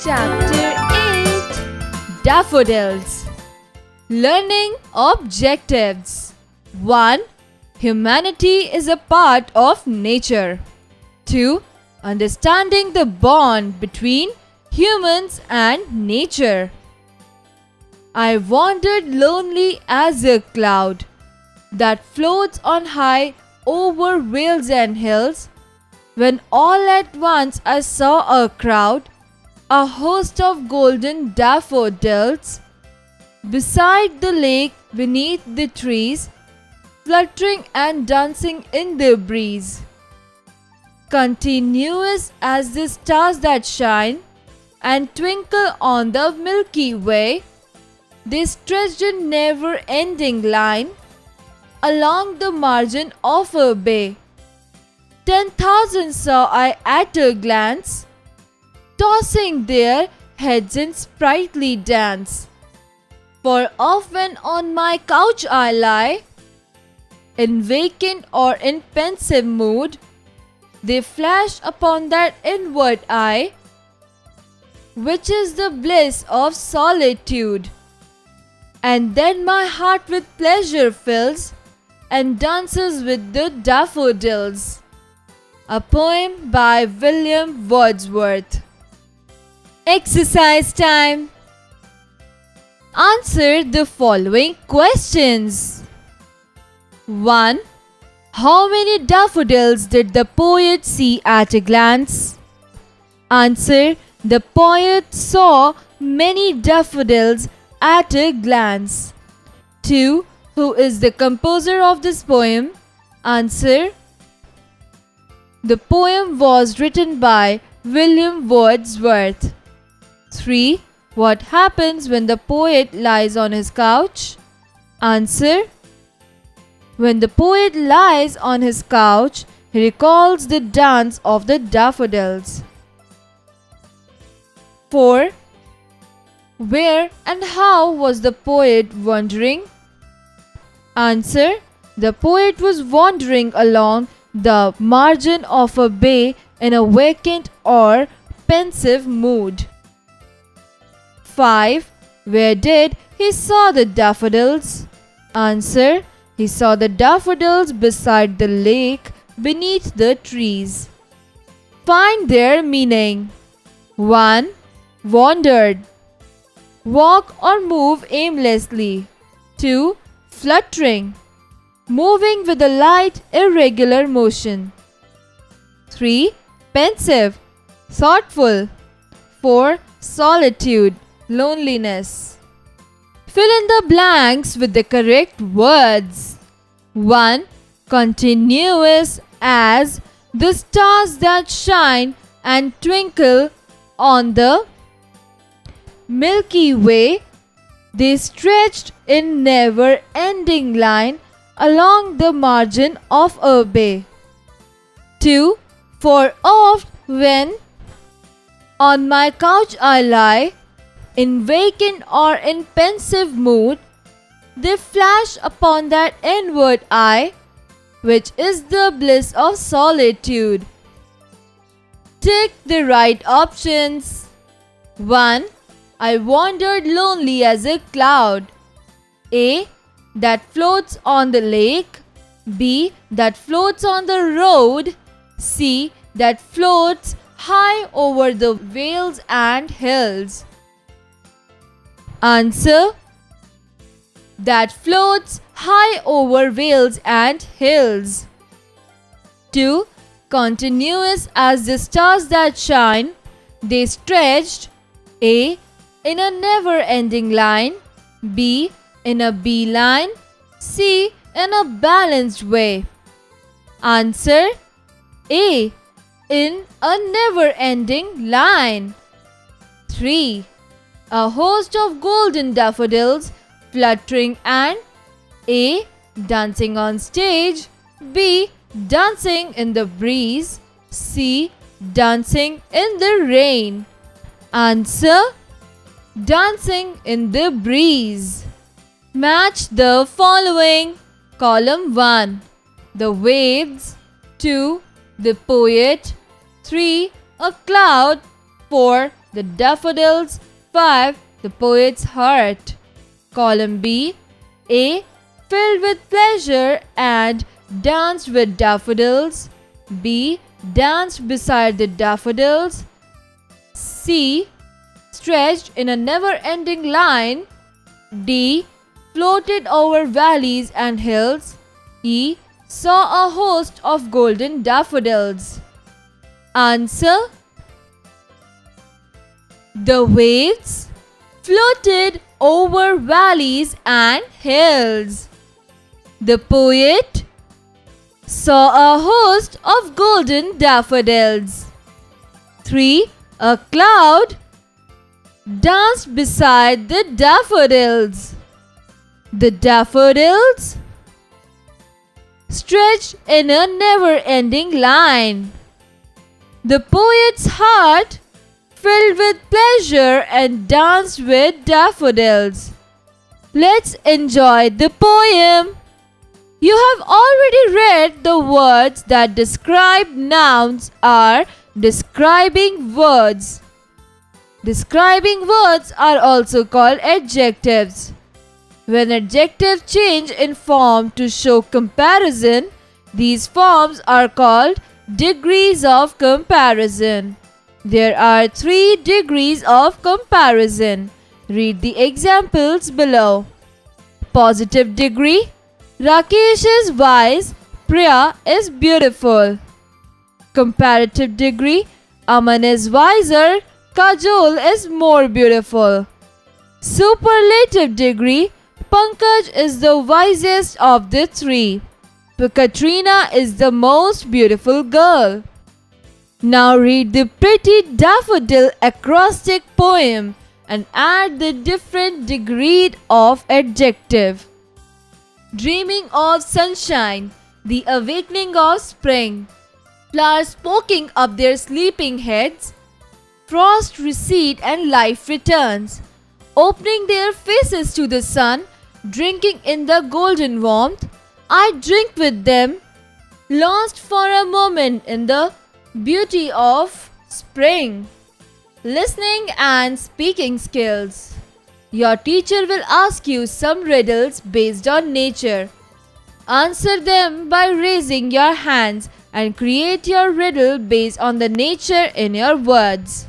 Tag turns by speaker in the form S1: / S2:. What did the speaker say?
S1: Chapter 8 Daffodils. Learning Objectives. 1. Humanity is a part of nature. 2. Understanding the bond between humans and nature. I wandered lonely as a cloud that floats on high over vales and hills, when all at once I saw a crowd, a host of golden daffodils, beside the lake beneath the trees, fluttering and dancing in the breeze. Continuous as the stars that shine and twinkle on the Milky Way, they stretched a never-ending line along the margin of a bay. 10,000 saw I at a glance, tossing their heads in sprightly dance. For often on my couch I lie, in vacant or in pensive mood, they flash upon that inward eye, which is the bliss of solitude. And then my heart with pleasure fills and dances with the daffodils. A poem by William Wordsworth. Exercise time. Answer the following questions. 1. How many daffodils did the poet see at a glance? Answer. The poet saw many daffodils at a glance. 2. Who is the composer of this poem? Answer. The poem was written by William Wordsworth. 3. What happens when the poet lies on his couch? Answer. When the poet lies on his couch, he recalls the dance of the daffodils. 4. Where and how was the poet wandering? Answer. The poet was wandering along the margin of a bay in a vacant or pensive mood. 5. Where did he saw the daffodils? Answer. He saw the daffodils beside the lake beneath the trees. Find their meaning. 1. Wandered. Walk or move aimlessly. 2. Fluttering. Moving with a light, irregular motion. 3. Pensive. Thoughtful. 4. Solitude. Loneliness. Fill in the blanks with the correct words. 1. Continuous as the stars that shine and twinkle on the Milky Way, they stretched in never-ending line along the margin of a bay. 2. For oft when on my couch I lie, in vacant or in pensive mood, they flash upon that inward eye, which is the bliss of solitude. Tick the right options. 1. I wandered lonely as a cloud. A. That floats on the lake. B. That floats on the road. C. That floats high over the vales and hills. Answer. That floats high over vales and hills. 2. Continuous as the stars that shine, they stretched. A. In a never-ending line. B. In a beeline. C. In a balanced way. Answer. A. In a never-ending line. 3. A host of golden daffodils fluttering and A. Dancing on stage. B. Dancing in the breeze. C. Dancing in the rain. Answer. Dancing in the breeze. Match the following. Column 1. The waves. 2. The poet. 3. A cloud. 4. The daffodils. 5. The poet's heart. Column B. A. Filled with pleasure and danced with daffodils. B. Danced beside the daffodils. C. Stretched in a never-ending line. D. Floated over valleys and hills. E. Saw a host of golden daffodils. Answer: the waves floated over valleys and hills. The poet saw a host of golden daffodils. 3. A cloud danced beside the daffodils. The daffodils stretched in a never-ending line. The poet's heart filled with pleasure and danced with daffodils. Let's enjoy the poem. You have already read the words that describe nouns are describing words. Describing words are also called adjectives. When adjectives change in form to show comparison, these forms are called degrees of comparison. There are 3 degrees of comparison. Read the examples below. Positive degree: Rakesh is wise, Priya is beautiful. Comparative degree: Aman is wiser, Kajol is more beautiful. Superlative degree: Pankaj is the wisest of the 3. Katrina is the most beautiful girl. Now read the pretty daffodil acrostic poem and add the different degree of adjective. Dreaming of sunshine, the awakening of spring, flowers poking up their sleeping heads, frost recede and life returns, opening their faces to the sun, drinking in the golden warmth. I drink with them, lost for a moment in the beauty of spring. Listening and speaking skills. Your teacher will ask you some riddles based on nature. Answer them by raising your hands and create your riddle based on the nature in your words.